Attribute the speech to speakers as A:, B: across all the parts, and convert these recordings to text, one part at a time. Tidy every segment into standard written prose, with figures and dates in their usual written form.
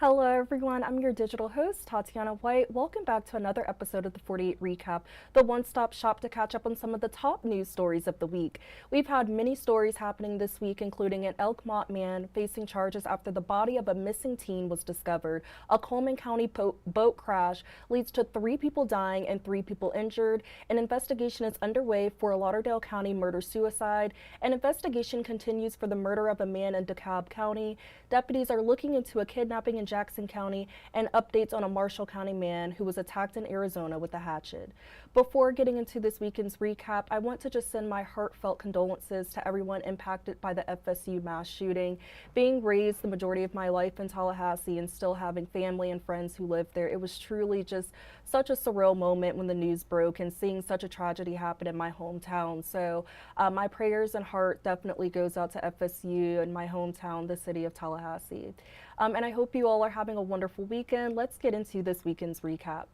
A: Hello everyone, I'm your digital host, Tatyana White. Welcome back to another episode of the 48 Recap, the one-stop shop to catch up on some of the top news stories of the week. We've had many stories happening this week, including an Elkmont man facing charges after the body of a missing teen was discovered. A Coleman County boat crash leads to 3 people dying and 3 people injured. An investigation is underway for a Lauderdale County murder-suicide. An investigation continues for the murder of a man in DeKalb County. Deputies are looking into a kidnapping in Jackson County and updates on a Marshall County man who was attacked in Arizona with a hatchet. Before getting into this weekend's recap, I want to just send my heartfelt condolences to everyone impacted by the FSU mass shooting. Being raised the majority of my life in Tallahassee and still having family and friends who live there, it was truly just such a surreal moment when the news broke and seeing such a tragedy happen in my hometown. So my prayers and heart definitely goes out to FSU and my hometown, the city of Tallahassee. And I hope you all are having a wonderful weekend. Let's get into this weekend's recap.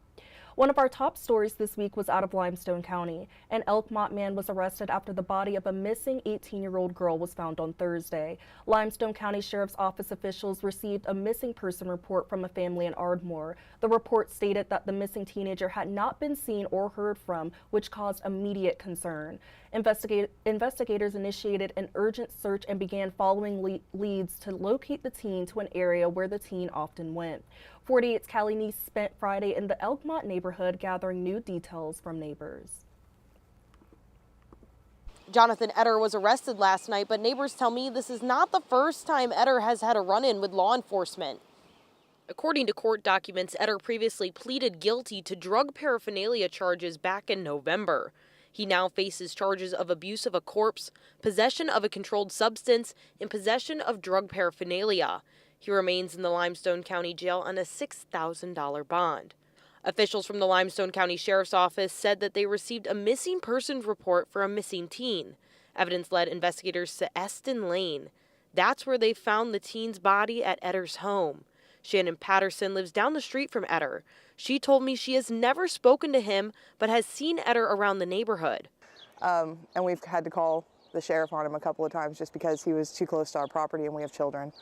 A: One of our top stories this week was out of Limestone County. An Elkmont man was arrested after the body of a missing 18-year-old girl was found on Thursday. Limestone County Sheriff's Office officials received a missing person report from a family in Ardmore. The report stated that the missing teenager had not been seen or heard from, which caused immediate concern. Investigators initiated an urgent search and began following leads to locate the teen to an area where the teen often went. 48's Callie Neese spent Friday in the Elkmont neighborhood gathering new details from neighbors.
B: Jonathan Etter was arrested last night, but neighbors tell me this is not the first time Etter has had a run-in with law enforcement. According to court documents, Etter previously pleaded guilty to drug paraphernalia charges back in November. He now faces charges of abuse of a corpse, possession of a controlled substance, and possession of drug paraphernalia. He remains in the Limestone County Jail on a $6,000 bond. Officials from the Limestone County Sheriff's Office said that they received a missing persons report for a missing teen. Evidence led investigators to Eston Lane. That's where they found the teen's body at Etter's home. Shannon Patterson lives down the street from Etter. She told me she has never spoken to him, but has seen Etter around the neighborhood.
C: And we've had to call the sheriff on him a couple of times just because he was too close to our property and we have children.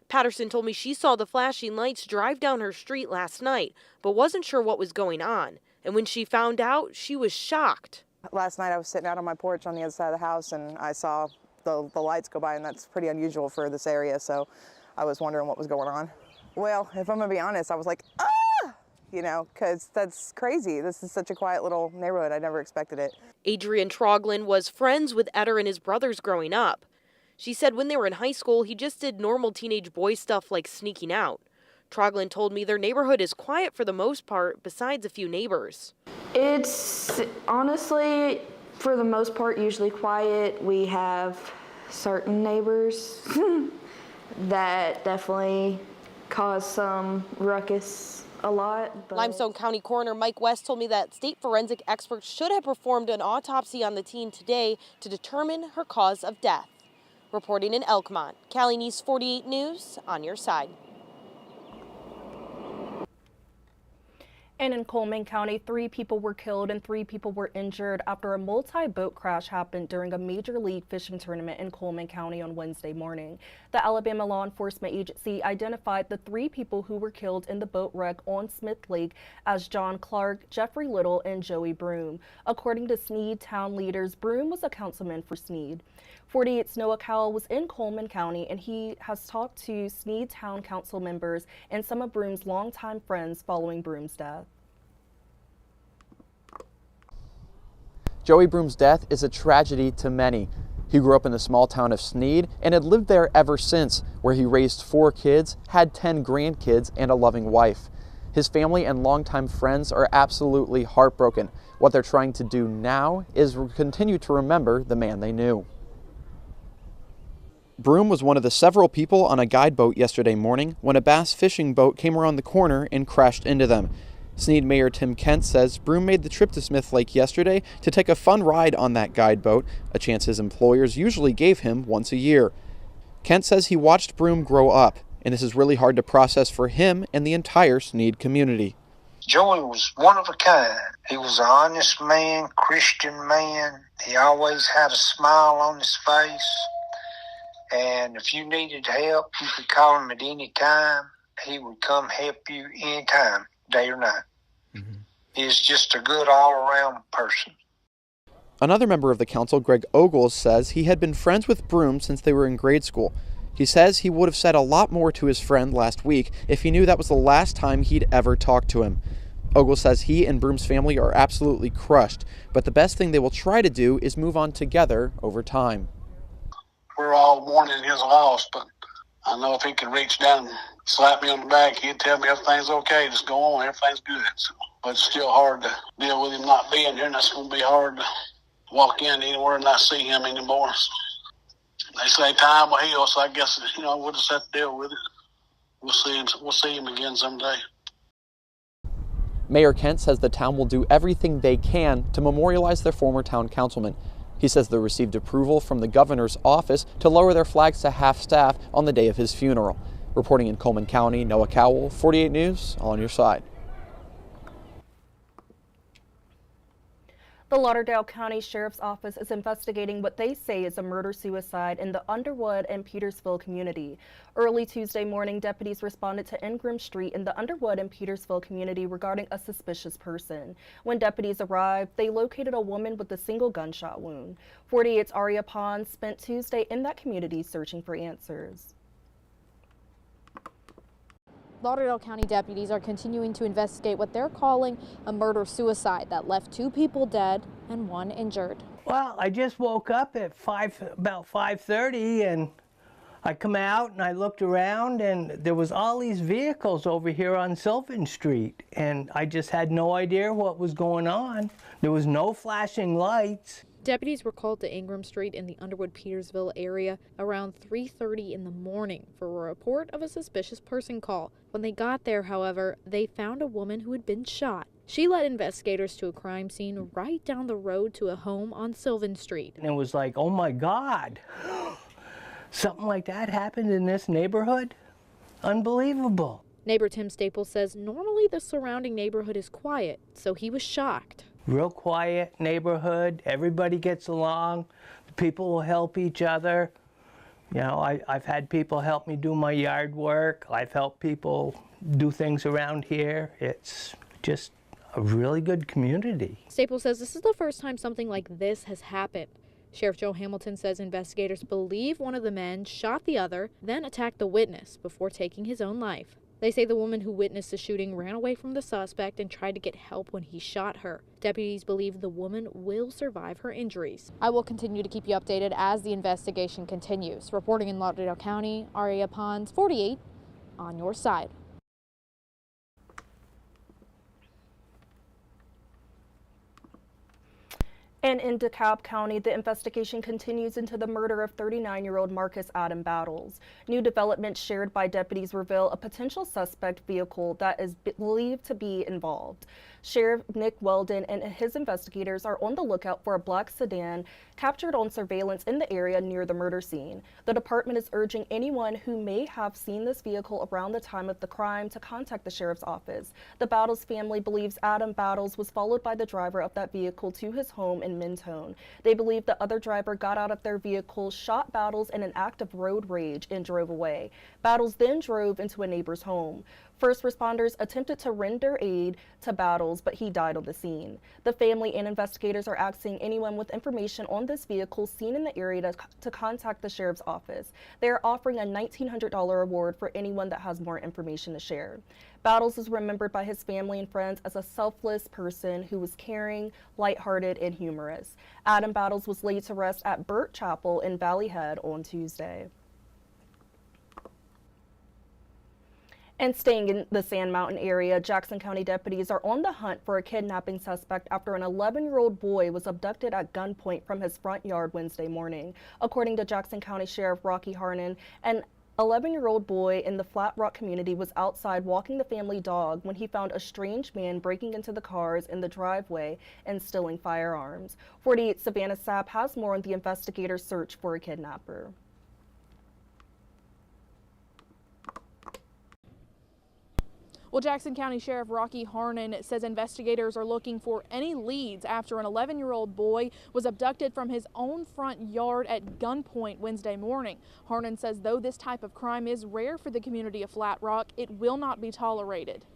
B: Patterson told me she saw the flashing lights drive down her street last night, but wasn't sure what was going on. And when she found out, she was shocked.
C: Last night I was sitting out on my porch on the other side of the house and I saw the lights go by, and that's pretty unusual for this area, so I was wondering what was going on. Well, if I'm gonna be honest, I was like, ah! You know, because that's crazy. This is such a quiet little neighborhood. I never expected it.
B: Adrian Troglin was friends with Etter and his brothers growing up. She said when they were in high school, he just did normal teenage boy stuff like sneaking out. Troglin told me their neighborhood is quiet for the most part, besides a few neighbors.
D: It's honestly, for the most part, usually quiet. We have certain neighbors that definitely cause some ruckus a lot. But
B: Limestone County Coroner Mike West told me that state forensic experts should have performed an autopsy on the teen today to determine her cause of death. Reporting in Elkmont, Callie Neese, 48 News, on your side.
A: And in Coleman County, 3 people were killed and 3 people were injured after a multi-boat crash happened during a Major League fishing tournament in Coleman County on Wednesday morning. The Alabama Law Enforcement Agency identified the 3 people who were killed in the boat wreck on Smith Lake as John Clark, Jeffrey Little, and Joey Broom. According to Snead town leaders, Broom was a councilman for Snead. 48's Noah Cowell was in Coleman County, and he has talked to Snead Town Council members and some of Broom's longtime friends following Broom's death.
E: Joey Broom's death is a tragedy to many. He grew up in the small town of Snead and had lived there ever since, where he raised 4 kids, had 10 grandkids, and a loving wife. His family and longtime friends are absolutely heartbroken. What they're trying to do now is continue to remember the man they knew. Broom was one of the several people on a guide boat yesterday morning when a bass fishing boat came around the corner and crashed into them. Snead Mayor Tim Kent says Broom made the trip to Smith Lake yesterday to take a fun ride on that guide boat, a chance his employers usually gave him once a year. Kent says he watched Broom grow up, and this is really hard to process for him and the entire Snead community.
F: Joey was one of a kind. He was an honest man, Christian man. He always had a smile on his face. And if you needed help, you could call him at any time. he would come help you anytime, day or night. He's just a good all-around person.
E: Another member of the council, Greg Ogles, says he had been friends with Broom since they were in grade school. He says he would have said a lot more to his friend last week if he knew that was the last time he'd ever talked to him. Ogles says he and Broom's family are absolutely crushed, but the best thing they will try to do is move on together over time.
G: We're all mourning his loss, but I know if he could reach down and slap me on the back, he'd tell me everything's okay, just go on, everything's good. So, but it's still hard to deal with him not being here, and that's going to be hard to walk in anywhere and not see him anymore. So, they say time will heal, so I guess, we'll just have to deal with it. We'll see him again someday.
E: Mayor Kent says the town will do everything they can to memorialize their former town councilman. He says they received approval from the governor's office to lower their flags to half-staff on the day of his funeral. Reporting in Coleman County, Noah Cowell, 48 News, on your side.
A: The Lauderdale County Sheriff's Office is investigating what they say is a murder-suicide in the Underwood and Petersville community. Early Tuesday morning, deputies responded to Ingram Street in the Underwood and Petersville community regarding a suspicious person. When deputies arrived, they located a woman with a single gunshot wound. 48's Aria Pons spent Tuesday in that community searching for answers.
H: Lauderdale County deputies are continuing to investigate what they're calling a murder-suicide that left 2 people dead and 1 injured.
I: Well, I just woke up at about 5:30, and I come out and I looked around, and there was all these vehicles over here on Sylvan Street, and I just had no idea what was going on. There was no flashing lights.
H: Deputies were called to Ingram Street in the Underwood-Petersville area around 3:30 in the morning for a report of a suspicious person call. When they got there, however, they found a woman who had been shot. She led investigators to a crime scene right down the road to a home on Sylvan Street.
I: And it was like, oh my God, something like that happened in this neighborhood? Unbelievable.
H: Neighbor Tim Staples says normally the surrounding neighborhood is quiet, so he was shocked.
I: Real quiet neighborhood, everybody gets along, people will help each other. I've had people help me do my yard work. I've helped people do things around here. It's just a really good community.
H: Staples says this is the first time something like this has happened. Sheriff Joe Hamilton says investigators believe one of the men shot the other, then attacked the witness before taking his own life. They say the woman who witnessed the shooting ran away from the suspect and tried to get help when he shot her. Deputies believe the woman will survive her injuries. I will continue to keep you updated as the investigation continues. Reporting in Lauderdale County, Aria Pons, 48, on your side.
A: And in DeKalb County, the investigation continues into the murder of 39-year-old Marcus Adam Battles. New developments shared by deputies reveal a potential suspect vehicle that is believed to be involved. Sheriff Nick Weldon and his investigators are on the lookout for a black sedan captured on surveillance in the area near the murder scene. The department is urging anyone who may have seen this vehicle around the time of the crime to contact the sheriff's office. The Battles family believes Adam Battles was followed by the driver of that vehicle to his home in Mentone. They believe the other driver got out of their vehicle, shot Battles in an act of road rage, and drove away. Battles then drove into a neighbor's home. First responders attempted to render aid to Battles, but he died on the scene. The family and investigators are asking anyone with information on this vehicle seen in the area to contact the sheriff's office. They are offering a $1,900 reward for anyone that has more information to share. Battles is remembered by his family and friends as a selfless person who was caring, lighthearted, and humorous. Adam Battles was laid to rest at Burt Chapel in Valley Head on Tuesday. And staying in the Sand Mountain area, Jackson County deputies are on the hunt for a kidnapping suspect after an 11-year-old boy was abducted at gunpoint from his front yard Wednesday morning. According to Jackson County Sheriff Rocky Harnan, an 11-year-old boy in the Flat Rock community was outside walking the family dog when he found a strange man breaking into the cars in the driveway and stealing firearms. 48 Savannah Sapp has more on the investigators' search for a kidnapper.
H: Well, Jackson County Sheriff Rocky Harnan says investigators are looking for any leads after an 11-year-old boy was abducted from his own front yard at gunpoint Wednesday morning. Harnan says though this type of crime is rare for the community of Flat Rock, it will not be tolerated.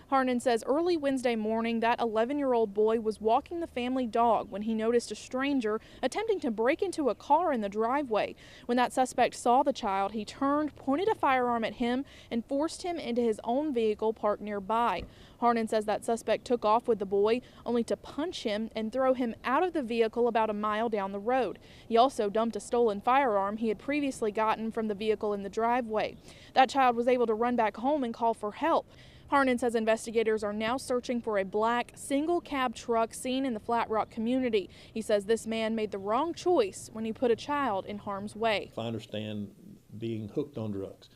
H: Harnan says early Wednesday morning that 11-year-old boy was walking the family dog when he noticed a stranger attempting to break into a car in the driveway. When that suspect saw the child, he turned, pointed a firearm at him, and forced him into his own vehicle parked nearby. Harnan says that suspect took off with the boy, only to punch him and throw him out of the vehicle about a mile down the road. He also dumped a stolen firearm he had previously gotten from the vehicle in the driveway. That child was able to run back home and call for help. Harnan says investigators are now searching for a black single cab truck seen in the Flat Rock community. He says this man made the wrong choice when he put a child in harm's way.
J: I understand being hooked on drugs,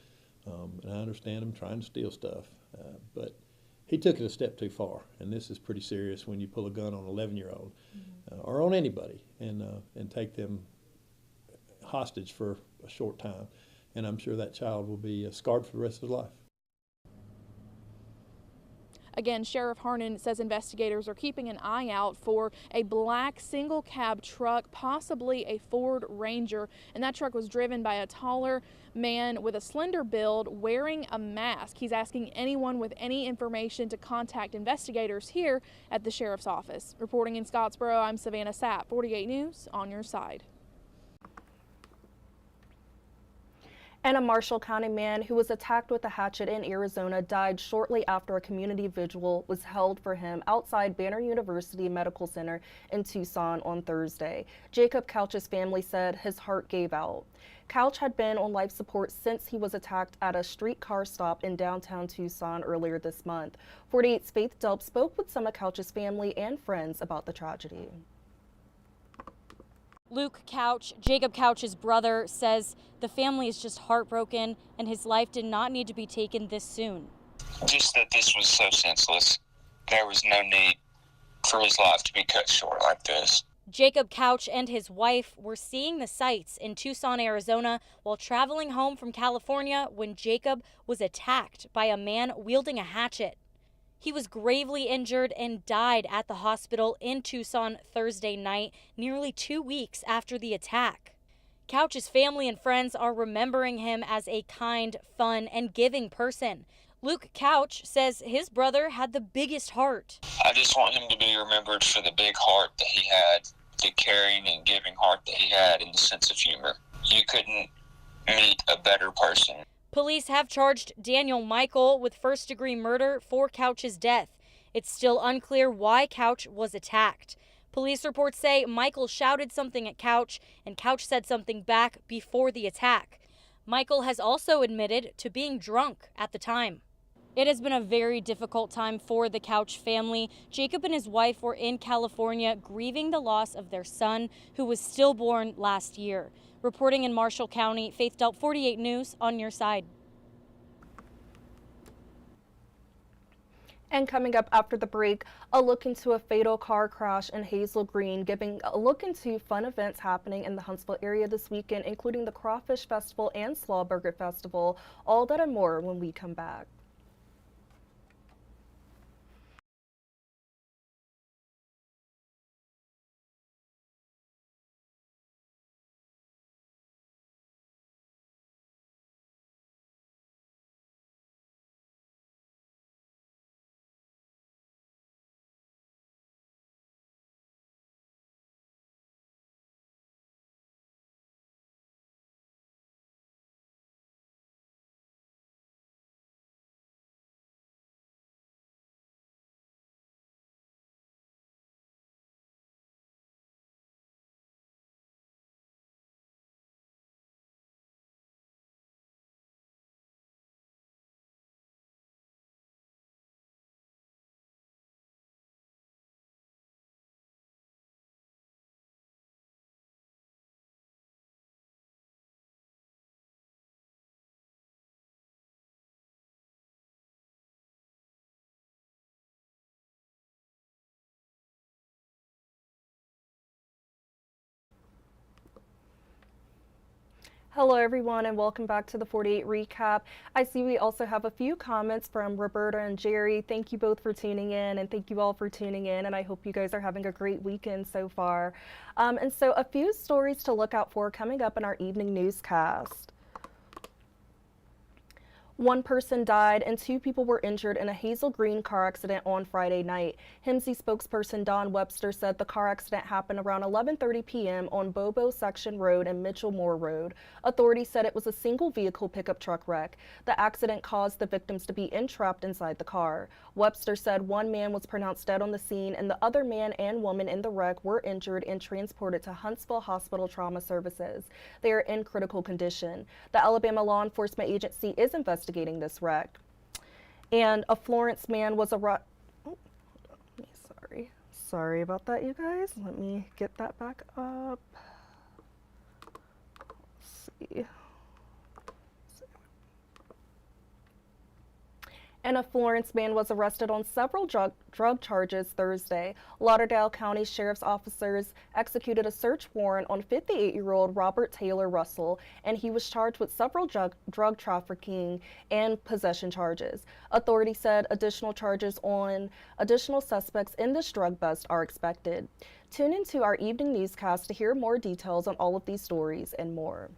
J: and I understand him trying to steal stuff, but he took it a step too far, and this is pretty serious when you pull a gun on an 11-year-old or on anybody and take them hostage for a short time, and I'm sure that child will be scarred for the rest of his life.
H: Again, Sheriff Harnan says investigators are keeping an eye out for a black single cab truck, possibly a Ford Ranger, and that truck was driven by a taller man with a slender build wearing a mask. He's asking anyone with any information to contact investigators here at the Sheriff's Office. Reporting in Scottsboro, I'm Savannah Sapp, 48 News, on your side.
A: And a Marshall County man who was attacked with a hatchet in Arizona died shortly after a community vigil was held for him outside Banner University Medical Center in Tucson on Thursday. Jacob Couch's family said his heart gave out. Couch had been on life support since he was attacked at a streetcar stop in downtown Tucson earlier this month. 48's Faith Delp spoke with some of Couch's family and friends about the tragedy.
K: Luke Couch, Jacob Couch's brother, says the family is just heartbroken and his life did not need to be taken this soon.
L: Just that this was so senseless. There was no need for his life to be cut short like this.
K: Jacob Couch and his wife were seeing the sights in Tucson, Arizona while traveling home from California when Jacob was attacked by a man wielding a hatchet. He was gravely injured and died at the hospital in Tucson Thursday night, nearly 2 weeks after the attack. Couch's family and friends are remembering him as a kind, fun, and giving person. Luke Couch says his brother had the biggest heart.
L: I just want him to be remembered for the big heart that he had, the caring and giving heart that he had, and the sense of humor. You couldn't meet a better person.
K: Police have charged Daniel Michael with first-degree murder for Couch's death. It's still unclear why Couch was attacked. Police reports say Michael shouted something at Couch, and Couch said something back before the attack. Michael has also admitted to being drunk at the time. It has been a very difficult time for the Couch family. Jacob and his wife were in California grieving the loss of their son, who was stillborn last year. Reporting in Marshall County, Faith Delp, 48 News, on your side.
A: And coming up after the break, a look into a fatal car crash in Hazel Green, giving a look into fun events happening in the Huntsville area this weekend, including the Crawfish Festival and Slaw Burger Festival. All that and more when we come back. Hello everyone and welcome back to the 48 recap. I see we also have a few comments from Roberta and Jerry. Thank you both for tuning in, and thank you all for tuning in, and I hope you guys are having a great weekend so far. And so a few stories to look out for coming up in our evening newscast. One person died and 2 people were injured in a Hazel Green car accident on Friday night. HIMSI spokesperson Don Webster said the car accident happened around 11:30 p.m. on Bobo Section Road and Mitchell Moore Road. Authorities said it was a single vehicle pickup truck wreck. The accident caused the victims to be entrapped inside the car. Webster said one man was pronounced dead on the scene and the other man and woman in the wreck were injured and transported to Huntsville Hospital Trauma Services. They are in critical condition. The Alabama Law Enforcement Agency is investigating this wreck. And a Florence man was sorry about that, you guys. Let me get that back up. Let's see. And a Florence man was arrested on several drug charges Thursday. Lauderdale County Sheriff's officers executed a search warrant on 58-year-old Robert Taylor Russell, and he was charged with several drug trafficking and possession charges. Authorities said additional charges on additional suspects in this drug bust are expected. Tune into our evening newscast to hear more details on all of these stories and more.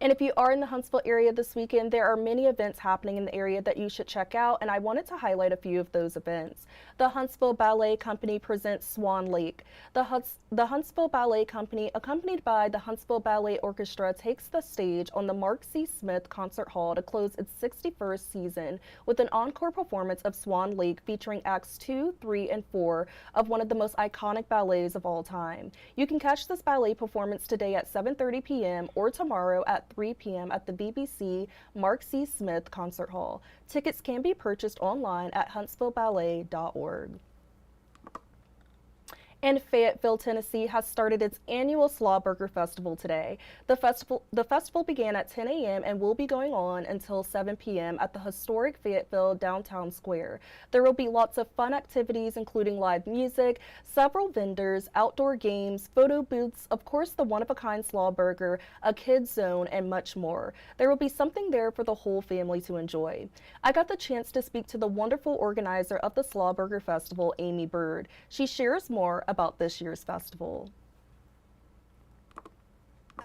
A: And if you are in the Huntsville area this weekend, there are many events happening in the area that you should check out, and I wanted to highlight a few of those events. The Huntsville Ballet Company presents Swan Lake. The Huntsville Ballet Company, accompanied by the Huntsville Ballet Orchestra, takes the stage on the Mark C. Smith Concert Hall to close its 61st season with an encore performance of Swan Lake featuring acts 2, 3, and 4 of one of the most iconic ballets of all time. You can catch this ballet performance today at 7:30 p.m. or tomorrow at 3 p.m. at the BBC Mark C. Smith Concert Hall. Tickets can be purchased online at huntsvilleballet.org. And Fayetteville, Tennessee has started its annual Slaw Burger Festival today. The festival began at 10 a.m. and will be going on until 7 p.m. at the historic Fayetteville Downtown Square. There will be lots of fun activities, including live music, several vendors, outdoor games, photo booths, of course the one-of-a-kind Slaw Burger, a kids zone, and much more. There will be something there for the whole family to enjoy. I got the chance to speak to the wonderful organizer of the Slaw Burger Festival, Amy Bird. She shares more about this year's festival.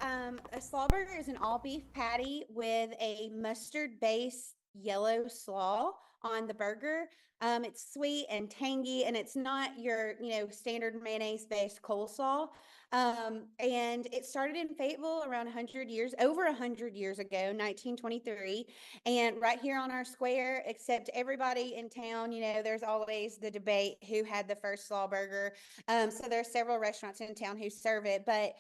M: A slaw burger is an all beef patty with a mustard based yellow slaw on the burger. It's sweet and tangy, and it's not your, standard mayonnaise based coleslaw. And it started in Fayetteville around over 100 years ago, 1923. And right here on our square, except everybody in town, there's always the debate who had the first slaw burger. So there are several restaurants in town who serve it, but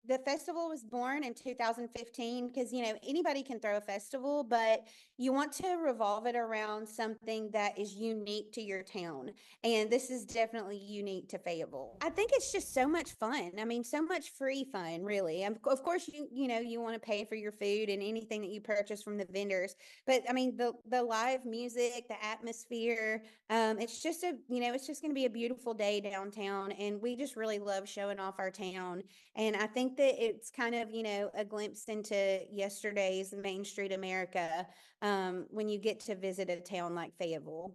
M: the festival was born in 2015 because, anybody can throw a festival, but you want to revolve it around something that is unique to your town. And this is definitely unique to Fayetteville. I think it's just so much fun. I mean, so much free fun, really. Of course, you want to pay for your food and anything that you purchase from the vendors. But I mean, the live music, the atmosphere, it's just it's just going to be a beautiful day downtown. And we just really love showing off our town. And I think that it's kind of, a glimpse into yesterday's Main Street America when you get to visit a town like Fayetteville.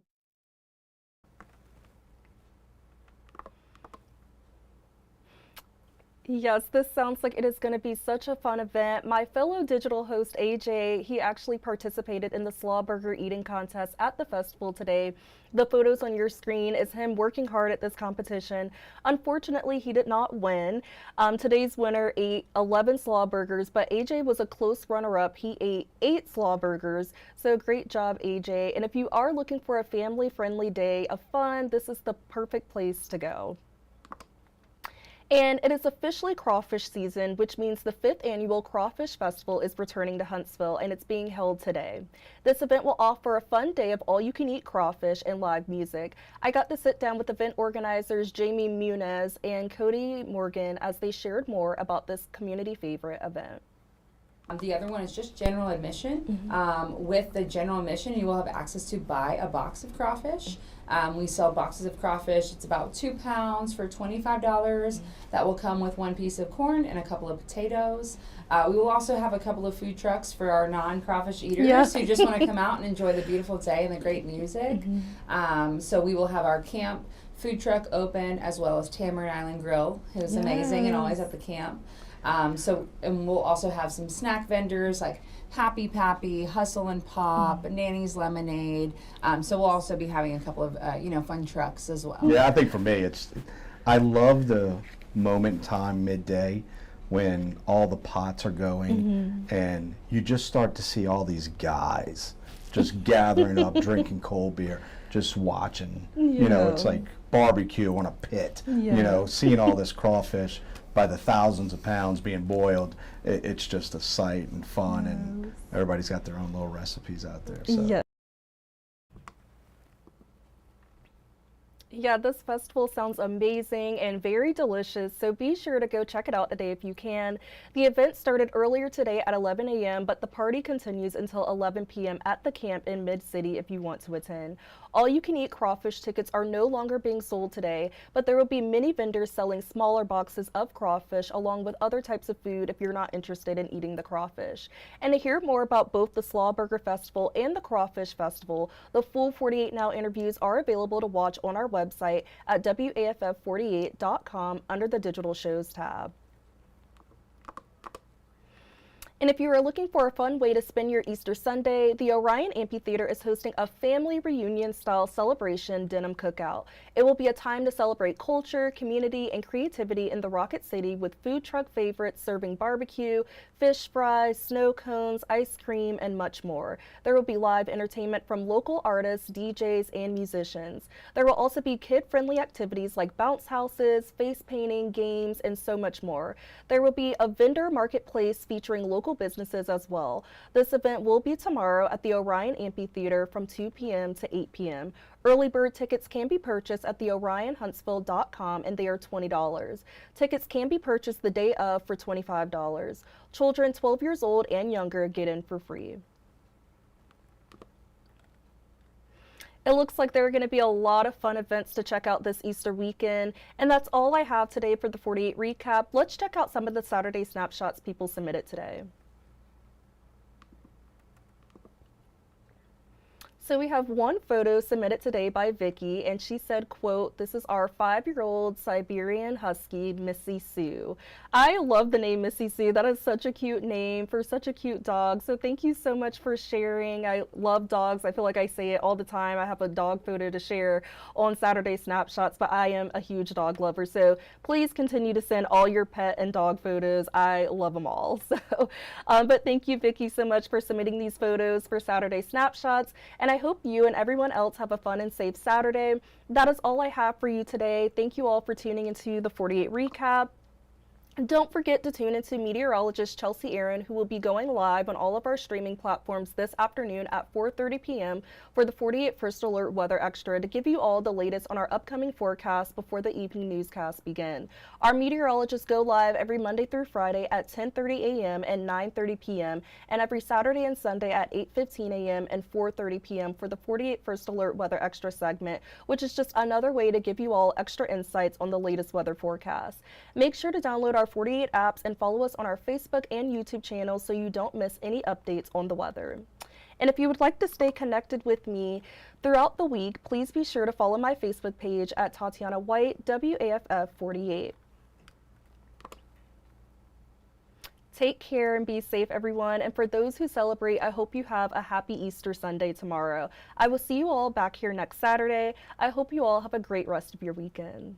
A: Yes, this sounds like it is going to be such a fun event. My fellow digital host, AJ, he actually participated in the Slaw Burger eating contest at the festival today. The photos on your screen is him working hard at this competition. Unfortunately, he did not win. Today's winner ate 11 Slaw Burgers, but AJ was a close runner-up. He ate 8 Slaw Burgers, so great job, AJ. And if you are looking for a family-friendly day of fun, this is the perfect place to go. And it is officially crawfish season, which means the 5th annual Crawfish Festival is returning to Huntsville, and it's being held today. This event will offer a fun day of all-you-can-eat crawfish and live music. I got to sit down with event organizers Jamie Muniz and Cody Morgan as they shared more about this community favorite event.
N: The other one is just general admission. With the general admission, you will have access to buy a box of crawfish. We sell boxes of crawfish. It's about 2 pounds for $25. That will come with 1 piece of corn and a couple of potatoes. We will also have a couple of food trucks for our non-crawfish eaters who just want to come out and enjoy the beautiful day and the great music. So we will have our camp food truck open, as well as Tamarind Island Grill, who's amazing and always at the camp. And we'll also have some snack vendors like Happy Pappy, Hustle and Pop, Nanny's Lemonade. So we'll also be having a couple of fun trucks as well.
O: Yeah, I think for me, I love the moment in time midday when all the pots are going and you just start to see all these guys just gathering up, drinking cold beer, just watching. You know, it's like barbecue on a pit. You know, seeing all this crawfish by the thousands of pounds being boiled, it's just a sight and fun, and everybody's got their own little recipes out there. So.
A: Yeah, this festival sounds amazing and very delicious, so be sure to go check it out today if you can. The event started earlier today at 11 a.m., but the party continues until 11 p.m. at the camp in Mid-City if you want to attend. All-you-can-eat crawfish tickets are no longer being sold today, but there will be many vendors selling smaller boxes of crawfish along with other types of food if you're not interested in eating the crawfish. And to hear more about both the Slaw Burger Festival and the Crawfish Festival, the full 48 Now interviews are available to watch on our website at WAFF48.com under the Digital Shows tab. And if you are looking for a fun way to spend your Easter Sunday, the Orion Amphitheater is hosting a family reunion-style celebration denim cookout. It will be a time to celebrate culture, community, and creativity in the Rocket City with food truck favorites serving barbecue, fish fries, snow cones, ice cream, and much more. There will be live entertainment from local artists, DJs, and musicians. There will also be kid-friendly activities like bounce houses, face painting, games, and so much more. There will be a vendor marketplace featuring local businesses as well. This event will be tomorrow at the Orion Amphitheater from 2 p.m. to 8 p.m. Early bird tickets can be purchased at theorionhuntsville.com and they are $20. Tickets can be purchased the day of for $25. Children 12 years old and younger get in for free. It looks like there are going to be a lot of fun events to check out this Easter weekend. And that's all I have today for the 48 recap. Let's check out some of the Saturday snapshots people submitted today. So we have one photo submitted today by Vicky, and she said, quote, "This is our 5-year-old Siberian Husky, Missy Sue." I love the name Missy Sue. That is such a cute name for such a cute dog. So thank you so much for sharing. I love dogs. I feel like I say it all the time. I have a dog photo to share on Saturday Snapshots, but I am a huge dog lover. So please continue to send all your pet and dog photos. I love them all. So, but thank you, Vicky, so much for submitting these photos for Saturday Snapshots. And I hope you and everyone else have a fun and safe Saturday. That is all I have for you today. Thank you all for tuning into the 48 recap. Don't forget to tune into meteorologist Chelsea Aaron, who will be going live on all of our streaming platforms this afternoon at 4:30 p.m. for the 48 First Alert Weather Extra to give you all the latest on our upcoming forecast before the evening newscasts begin. Our meteorologists go live every Monday through Friday at 10:30 a.m. and 9:30 p.m. and every Saturday and Sunday at 8:15 a.m. and 4:30 p.m. for the 48 First Alert Weather Extra segment, which is just another way to give you all extra insights on the latest weather forecast. Make sure to download our 48 apps and follow us on our Facebook and YouTube channels so you don't miss any updates on the weather. And if you would like to stay connected with me throughout the week, please be sure to follow my Facebook page at Tatyana White, WAFF 48. Take care and be safe, everyone. And for those who celebrate, I hope you have a happy Easter Sunday tomorrow. I will see you all back here next Saturday. I hope you all have a great rest of your weekend.